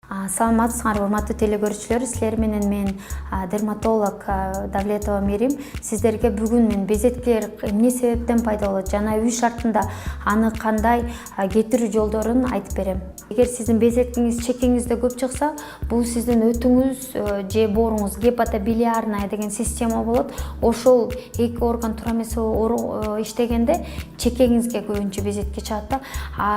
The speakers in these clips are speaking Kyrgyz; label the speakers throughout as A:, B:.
A: Саламатсыздар, урматтуу телекөрүүчүлөр. Силер менен мен дерматолог Давлетова Мерим. Сиздерге бүгүн мен безеткилер эмне себептен пайда болот жана үй шартында аны кандай кетирүү жолдорун айтып берем. Эгер сиздин безеткиңиз чекеңизде көп чыкса, бул сиздин өтүңүз же бооруңуз гепатобилиарная деген система болот. Ошол эки орган туура эмес иштегенде чекеңизге көбүнчө безетке чыгат да.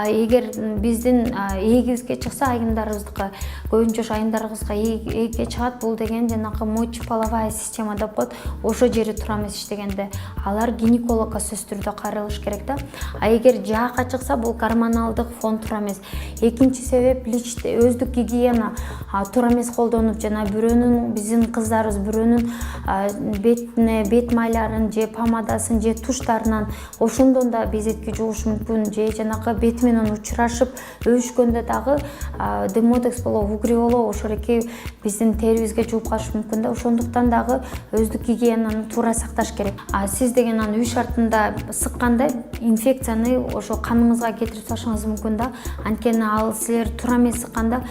A: Эгер биздин эгибизге чыкса, айымдарыбыздыкы көбүнчө айымдарыбызга ээге чыгат. Бул деген жанагы мочеполовая система деп коет. Ошо жери туура эмес иштегенде алар гинекологко сөзсүз түрдө кайрылыш керек да. Эгер жаакка чыкса, бул гормоналдык фон туура эмес. Экинчи себеп өздүк гигиена туура эмес колдонуп, жана бирөөнүн биздин кыздарыбыз бирөөнүн бетине бет майларын же помадасын же туштарынан ошондон да безетки жугуш мүмкүн, же жанагы бети менен учурашып өбүшкөндө дагы демодекс болобу, угриоло ошореки биздин терибизге жууп калышы мүмкүн да. Ошондуктан дагы өздүк гигиенаны туура сакташ керек. Сиз деген аны үй шартында сыкканда инфекцияны ошо каныңызга кетирип салышыңыз мүмкүн да. Анткени ал силер туура эмес сыкканда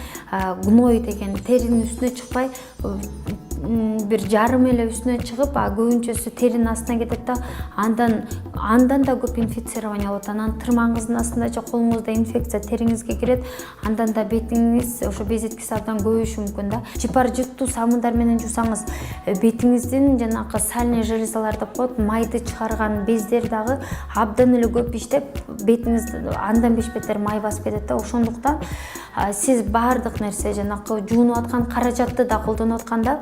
A: гной деген теринин үстүнө чыкпай бир жарым эле үстүнө чыгып, көбүнчөсү теринин астына кетет да. Андан да көп инфицирование болот. Анан тырмагыңыздын астында же колуңузда инфекция териңизге кирет. Андан да бетиңиз ошо безеткиси абдан көбөйүшү мүмкүн да. Жыпар жыттуу сабындар менен жуусаңыз, бетиңиздин жанагы сальный железалар деп коет, майды чыгарган бездер дагы абдан эле көп иштеп, бетиңиз андан бешбеттер май басып кетет да. Ошондуктан сиз баардык нерсе жанагы жуунуп аткан каражатты да колдонуп атканда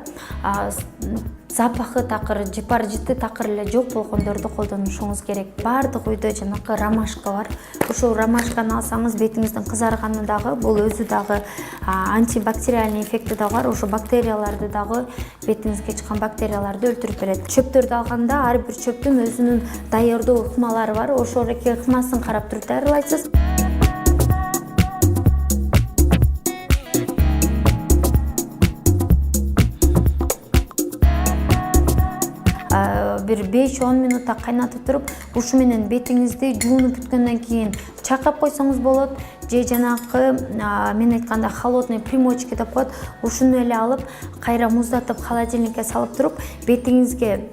A: запахы такыр, жыпар жыты такыр эле жок болгондорду колдонушуңуз керек. Баардык үйдө жанагы ромашка бар. Ошол ромашканы алсаңыз, бетиңиздин кызарганы дагы, бул өзү дагы антибактериальный эффекти да бар. Ошо бактерияларды дагы, бетиңизге чыккан бактерияларды өлтүрүп берет. Чөптөрдү алганда ар бир чөптүн өзүнүн даярдоо ыкмалары бар. Ошореки ыкмасын карап туруп даярдайлайсыз. Бир 5-10 минутта кайнатып туруп, ушу менен бетиңизди жуунуп бүткөндөн кийин чайкап койсоңуз болот. Же жанагы мен айтканда холодный примочки деп коет, ушуну эле алып, кайра муздатып холодильникке салып туруп, бетиңизге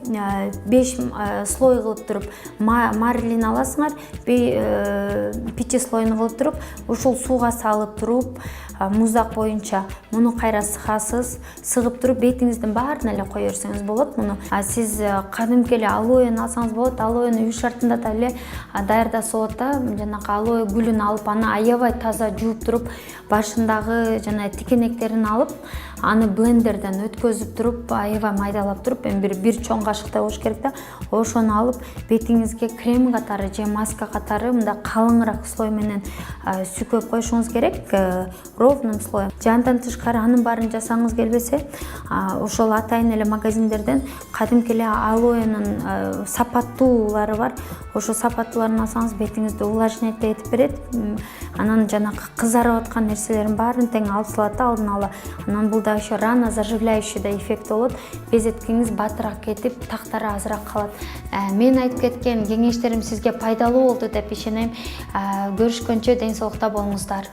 A: 5 слой кылып туруп, марлин аласыңар, пичи слоюн кылып туруп, ушул сууга салып туруп, муздак боюнча муну кайра сыгасыз, сыгып туруп бетиңиздин баарына эле кое берсеңиз болот. Муну сиз кадимки эле алоэни алсаңыз болот. Алоэни үй шартында да эле даярдаса болот да. Жанагы алоэ гүлүн алып, аны аябай таза жууп туруп, башындагы жана тикенектерин алып, аны блендерден өткөзүп туруп, аябай майдалап туруп, бир чоң кашыктай болуш керек да. Ошону алып, бетиңизге крем катары же маска катары мындай калыңыраак слой менен сүкөп коюшуңуз керек, ровным слоем. Андан тышкары анын баарын жасаңыз келбесе, ошол атайын эле магазиндерден кадимки эле алоэнин сапаттуулары бар. Ошо сапаттууларын алсаңыз, бетиңизди увлажнение этип берет. Анан жанагы кызарып аткан нерселердин баарын тең алып салат да, алдын ала. Анан бул да ошо рано заживляющий да эффект болот. Безеткиңиз батыраак кетип, тактары азыраак калат. Мен айтып кеткен кеңештерим сизге пайдалуу болду деп ишенем. Көрүшкөнчө ден соолукта болуңуздар.